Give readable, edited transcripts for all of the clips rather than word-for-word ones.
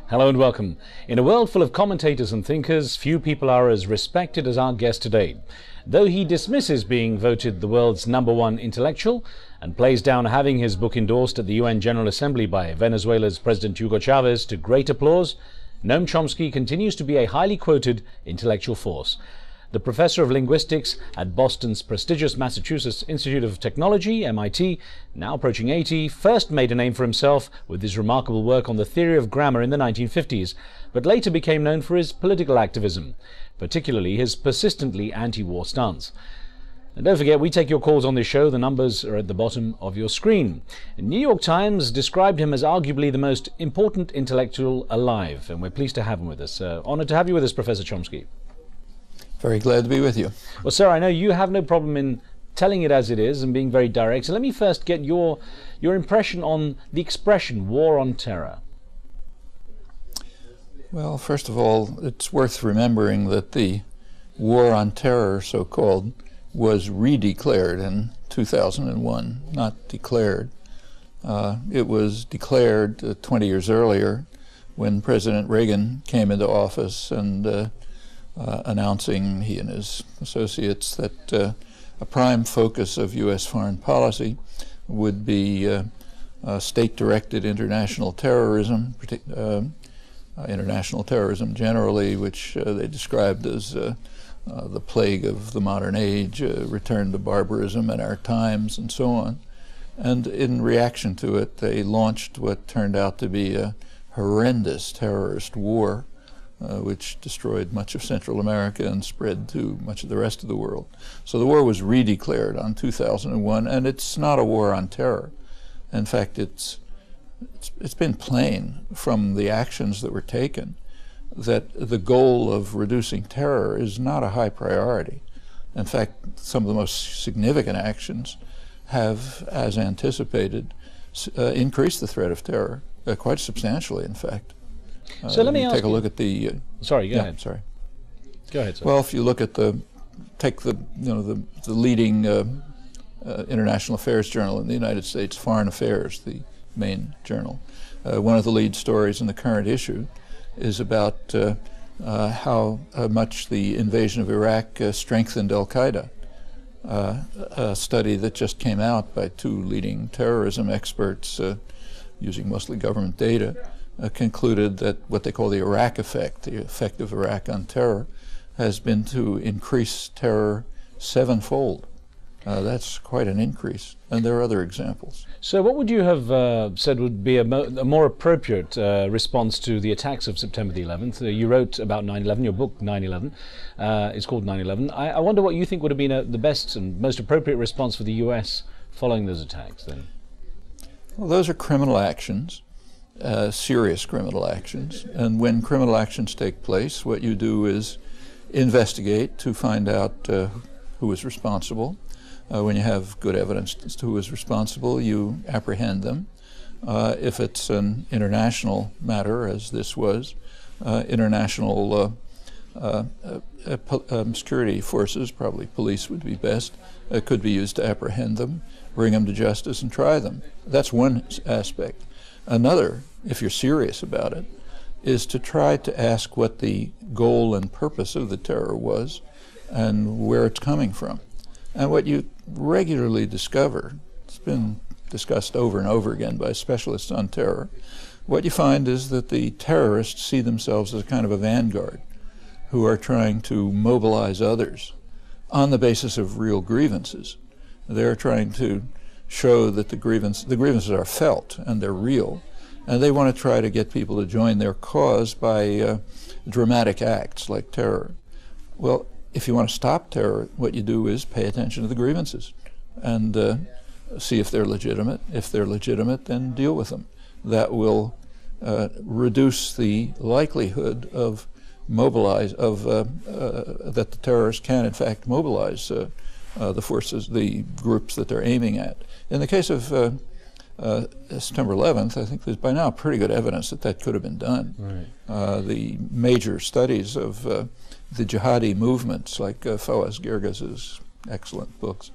Hello and welcome. In a world full of commentators and thinkers, few people are as respected as our guest today. Though he dismisses being voted the world's #1 intellectual and plays down having his book endorsed at the UN General Assembly by Venezuela's President Hugo Chavez to great applause, Noam Chomsky continues to be a highly quoted intellectual force. The professor of linguistics at Boston's prestigious Massachusetts Institute of Technology, MIT, now approaching 80, first made a name for himself with his remarkable work on the theory of grammar in the 1950s, but later became known for his political activism, particularly his persistently anti-war stance. And don't forget, we take your calls on this show. The numbers are at the bottom of your screen. The New York Times described him as arguably the most important intellectual alive, and we're pleased to have him with us. Honored to have you with us, Professor Chomsky. Very glad to be with you. Well, sir, I know you have no problem in telling it as it is and being very direct. So let me first get your impression on the expression war on terror. Well, first of all, it's worth remembering that the war on terror, so-called, was redeclared in 2001, not declared. It was declared 20 years earlier when President Reagan came into office and announcing, he and his associates, that a prime focus of U.S. foreign policy would be state-directed international terrorism, international terrorism generally, which they described as the plague of the modern age, return to barbarism in our times, and so on. And in reaction to it, they launched what turned out to be a horrendous terrorist war, which destroyed much of Central America and spread to much of the rest of the world. So the war was redeclared on 2001, and it's not a war on terror. In fact, it's been plain from the actions that were taken that the goal of reducing terror is not a high priority. In fact, some of the most significant actions have, as anticipated, increased the threat of terror, quite substantially, in fact. So let me ask take a look at the. Sorry, go ahead. Sorry. Go ahead, sir. Well, if you look at the leading international affairs journal in the United States, Foreign Affairs, the main journal, one of the lead stories in the current issue is about how much the invasion of Iraq strengthened Al-Qaeda. A study that just came out by two leading terrorism experts using mostly government data concluded that what they call the Iraq effect, the effect of Iraq on terror, has been to increase terror 7-fold. That's quite an increase, and there are other examples. So what would you have said would be a more appropriate response to the attacks of September the 11th? You wrote about 9/11, your book 9/11 is called 9/11. I wonder what you think would have been the best and most appropriate response for the US following those attacks then? Well, those are criminal actions. Serious criminal actions, and when criminal actions take place, what you do is investigate to find out who is responsible. When you have good evidence as to who is responsible, you apprehend them. If it's an international matter, as this was, international security forces, probably police would be best, could be used to apprehend them, bring them to justice, and try them. That's one aspect. Another, if you're serious about it, is to try to ask what the goal and purpose of the terror was and where it's coming from. And what you regularly discover, it's been discussed over and over again by specialists on terror, what you find is that the terrorists see themselves as kind of a vanguard who are trying to mobilize others on the basis of real grievances. They're trying to show that the grievances are felt and they're real, and they want to try to get people to join their cause by dramatic acts like terror. Well, if you want to stop terror, what you do is pay attention to the grievances and see if they're legitimate. If they're legitimate, then deal with them. That will reduce the likelihood of that the terrorists can in fact mobilize the forces, the groups that they're aiming at. In the case of September 11th, I think there's by now pretty good evidence that that could have been done. Right. The major studies of the jihadi movements, like Fawaz Gerges's excellent books,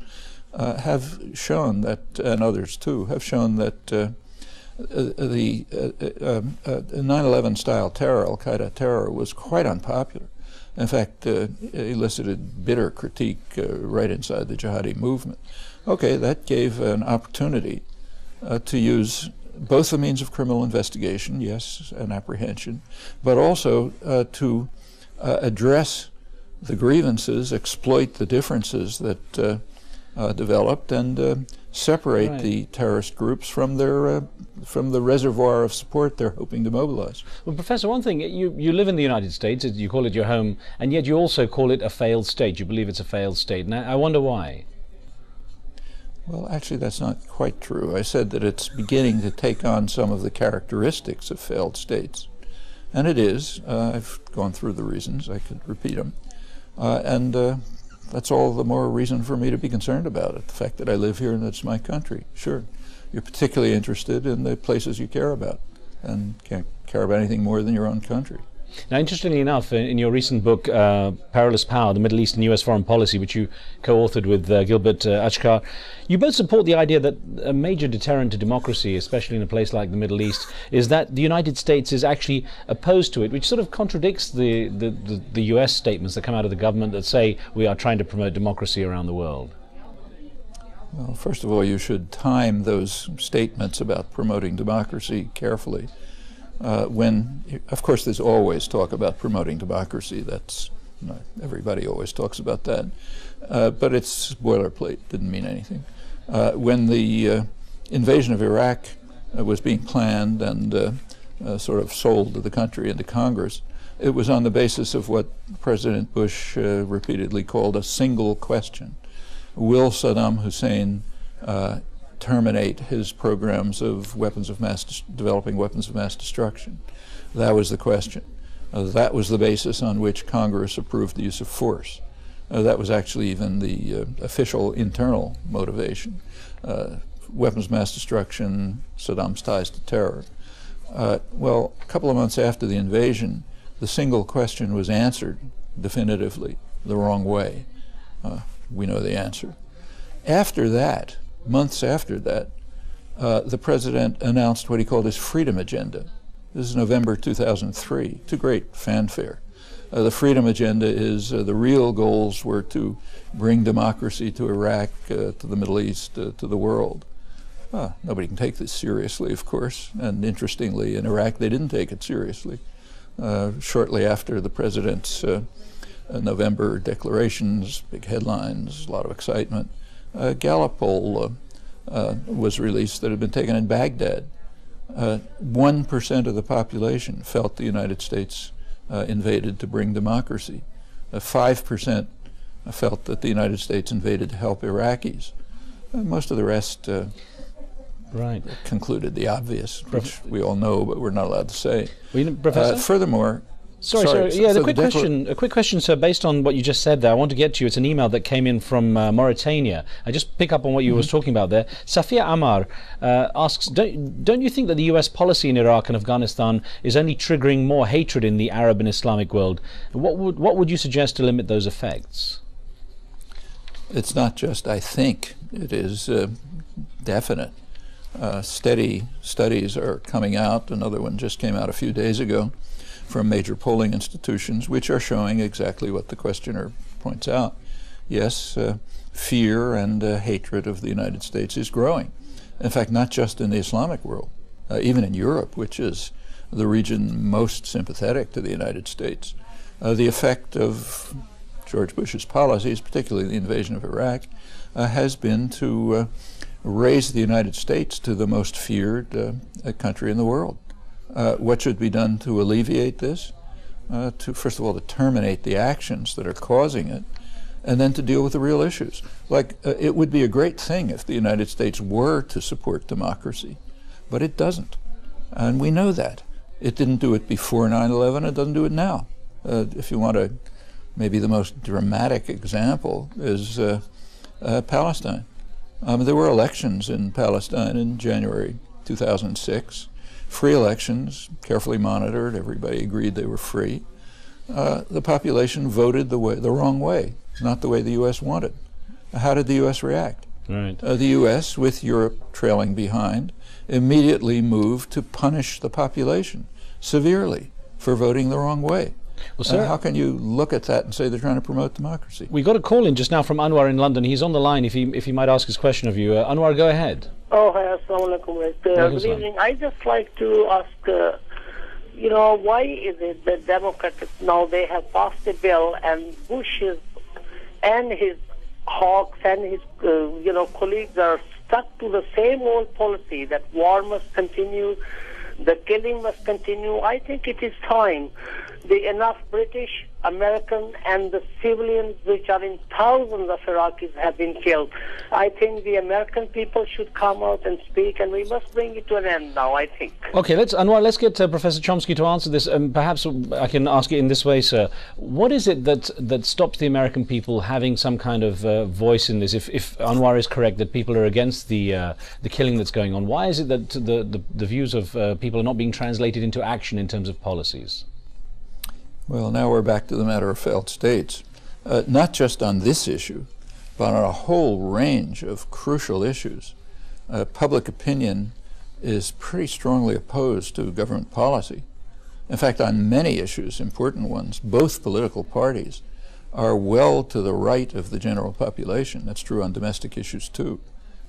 have shown that, and others too, have shown that the 9/11 style terror, Al-Qaeda terror, was quite unpopular. In fact, elicited bitter critique right inside the jihadi movement. Okay, that gave an opportunity to use both the means of criminal investigation, yes, and apprehension, but also to address the grievances, exploit the differences that developed, and separate the terrorist groups from the reservoir of support they're hoping to mobilize. Well, Professor, one thing, you live in the United States, you call it your home, and yet you also call it a failed state. You believe it's a failed state, and I wonder why. Well, actually, that's not quite true. I said that it's beginning to take on some of the characteristics of failed states. And it is. I've gone through the reasons. I could repeat them. And that's all the more reason for me to be concerned about it, the fact that I live here and it's my country. Sure, you're particularly interested in the places you care about and can't care about anything more than your own country. Now, interestingly enough, in your recent book, Perilous Power, The Middle East and U.S. Foreign Policy, which you co-authored with Gilbert Achcar, you both support the idea that a major deterrent to democracy, especially in a place like the Middle East, is that the United States is actually opposed to it, which sort of contradicts the U.S. statements that come out of the government that say we are trying to promote democracy around the world. Well, first of all, you should time those statements about promoting democracy carefully. Of course, there's always talk about promoting democracy. That's everybody always talks about that, but it's boilerplate. Didn't mean anything. When the invasion of Iraq was being planned and sort of sold to the country and to Congress, it was on the basis of what President Bush repeatedly called a single question: will Saddam Hussein terminate his programs of developing weapons of mass destruction? That was the question. That was the basis on which Congress approved the use of force. That was actually even the official internal motivation. Weapons of mass destruction, Saddam's ties to terror. Well, a couple of months after the invasion, the single question was answered definitively the wrong way. We know the answer. After that, months after that, the president announced what he called his freedom agenda. This is November 2003, to great fanfare. The freedom agenda is the real goals were to bring democracy to Iraq, to the Middle East, to the world. Nobody can take this seriously, of course, and interestingly, in Iraq they didn't take it seriously. Shortly after the president's November declarations, big headlines, a lot of excitement, a Gallup poll was released that had been taken in Baghdad. 1% of the population felt the United States invaded to bring democracy. 5% felt that the United States invaded to help Iraqis. Most of the rest concluded the obvious, which we all know, but we're not allowed to say. Professor? Furthermore, Sorry. Yeah, a quick question, sir, based on what you just said there. I want to get to you. It's an email that came in from Mauritania. I just pick up on what you was talking about there. Safia Amar asks, don't you think that the US policy in Iraq and Afghanistan is only triggering more hatred in the Arab and Islamic world? What would you suggest to limit those effects? It's not just I think. It is definite. Steady studies are coming out. Another one just came out a few days ago from major polling institutions, which are showing exactly what the questioner points out. Yes, fear and hatred of the United States is growing. In fact, not just in the Islamic world, even in Europe, which is the region most sympathetic to the United States. The effect of George Bush's policies, particularly the invasion of Iraq, has been to raise the United States to the most feared country in the world. What should be done to alleviate this? First of all, to terminate the actions that are causing it, and then to deal with the real issues. Like, it would be a great thing if the United States were to support democracy, but it doesn't. And we know that. It didn't do it before 9/11, it doesn't do it now. If you want to, maybe the most dramatic example is Palestine. There were elections in Palestine in January 2006. Free elections, carefully monitored, everybody agreed they were free. The population voted the wrong way, not the way the U.S. wanted. How did the U.S. react? Right. The U.S., with Europe trailing behind, immediately move to punish the population severely for voting the wrong way. Well, sir, how can you look at that and say they're trying to promote democracy? We got a call in just now from Anwar in London. He's on the line if he might ask his question of you. Anwar, go ahead. Oh, hi, assalamu alaikum. Good evening. I just like to ask, why is it that Democrats now they have passed a bill and Bush and his hawks and his colleagues are stuck to the same old policy that war must continue, the killing must continue. I think it is time enough British, American, and the civilians, which are in thousands of Iraqis, have been killed. I think the American people should come out and speak, and we must bring it to an end now, I think. Okay, Anwar, let's get Professor Chomsky to answer this. Perhaps I can ask it in this way, sir. What is it that stops the American people having some kind of voice in this? If Anwar is correct that people are against the killing that's going on, why is it that the views of people are not being translated into action in terms of policies? Well, now we're back to the matter of failed states, not just on this issue, but on a whole range of crucial issues. Public opinion is pretty strongly opposed to government policy. In fact, on many issues, important ones, both political parties are well to the right of the general population. That's true on domestic issues too.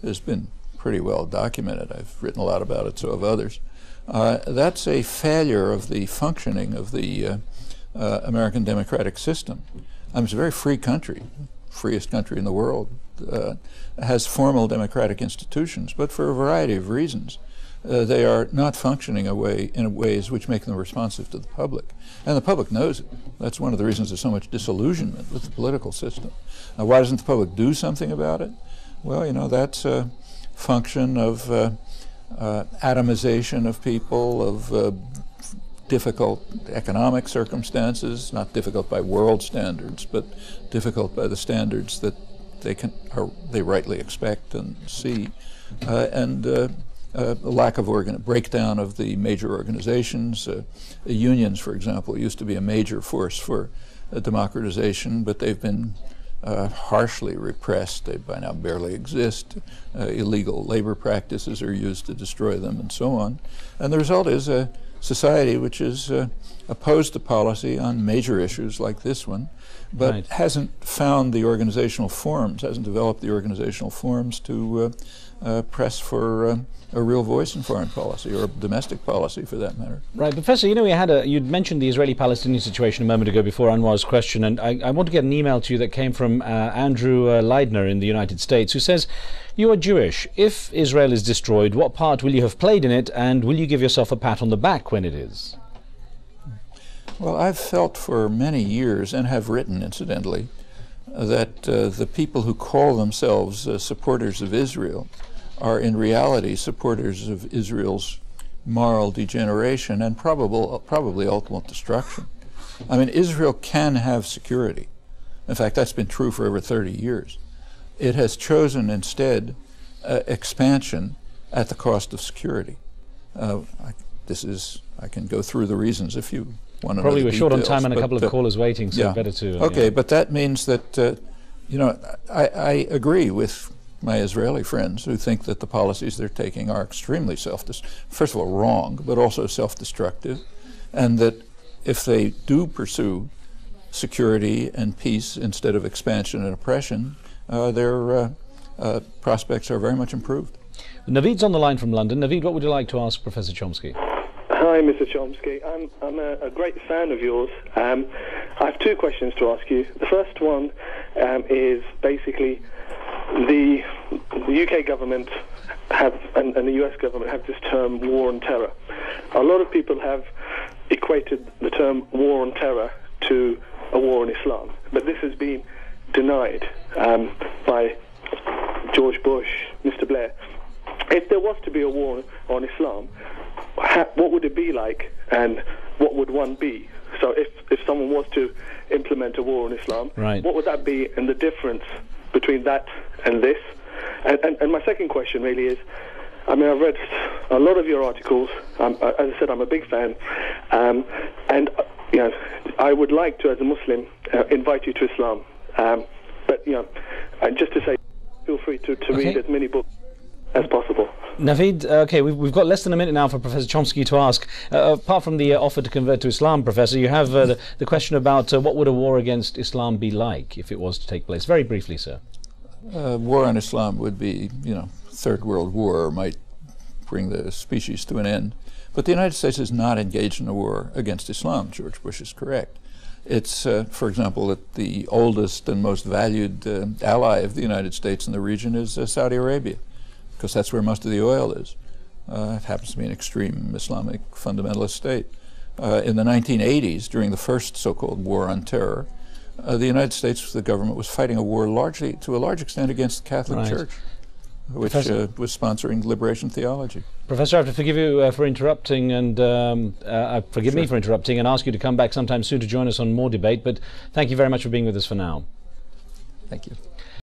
It's been pretty well documented. I've written a lot about it, so have others. That's a failure of the functioning of the American democratic system. It's a very free country, freest country in the world, has formal democratic institutions, but for a variety of reasons, they are not functioning in ways which make them responsive to the public. And the public knows it. That's one of the reasons there's so much disillusionment with the political system. Now, why doesn't the public do something about it? Well, that's a function of atomization of people, of difficult economic circumstances, not difficult by world standards, but difficult by the standards that they rightly expect and see, and a lack of breakdown of the major organizations. Unions, for example, used to be a major force for democratization, but they've been harshly repressed. They by now barely exist. Illegal labor practices are used to destroy them, and so on. And the result is a society which is opposed to policy on major issues like this one, but right. hasn't found the organizational forms, hasn't developed the organizational forms to press for a real voice in foreign policy, or domestic policy for that matter. Right, Professor, you'd mentioned the Israeli-Palestinian situation a moment ago before Anwar's question, and I want to get an email to you that came from Andrew Leidner in the United States, who says, "You are Jewish. If Israel is destroyed, what part will you have played in it, and will you give yourself a pat on the back when it is?" Well, I've felt for many years, and have written incidentally, that the people who call themselves supporters of Israel are in reality supporters of Israel's moral degeneration and probably ultimate destruction. Israel can have security. In fact, that's been true for over 30 years. It has chosen instead expansion at the cost of security. I can go through the reasons if you want to know. Probably we're short on details, time and a couple of callers waiting, so yeah. better to... Okay, but that means that, I agree with my Israeli friends who think that the policies they're taking are extremely first of all, wrong, but also self-destructive, and that if they do pursue security and peace instead of expansion and oppression, their prospects are very much improved. Naveed's on the line from London. Naveed, what would you like to ask Professor Chomsky? Hi, Mr. Chomsky. I'm a great fan of yours. I have two questions to ask you. The first one is basically the UK government and the US government have this term war on terror. A lot of people have equated the term war on terror to a war on Islam, but this has been denied by George Bush, Mr. Blair. If there was to be a war on Islam, what would it be like, and what would one be? So if someone was to implement a war on Islam, right, what would that be, and the difference between that and this? And my second question really is, I've read a lot of your articles. As I said, I'm a big fan, and I would like to, as a Muslim, invite you to Islam. But just to say, feel free to read as many books. as possible. Naveed, okay, we've got less than a minute now for Professor Chomsky to ask. Apart from the offer to convert to Islam, Professor, you have the question about what would a war against Islam be like if it was to take place? Very briefly, sir. War on Islam would be, Third World War, might bring the species to an end. But the United States is not engaged in a war against Islam. George Bush is correct. It's, for example, that the oldest and most valued ally of the United States in the region is Saudi Arabia, because that's where most of the oil is. It happens to be an extreme Islamic fundamentalist state. In the 1980s, during the first so-called war on terror, the United States, the government, was fighting a war largely, to a large extent, against the Catholic Church, which was sponsoring liberation theology. Professor, I have to forgive you for interrupting, and forgive me for interrupting, and ask you to come back sometime soon to join us on more debate, but thank you very much for being with us for now. Thank you.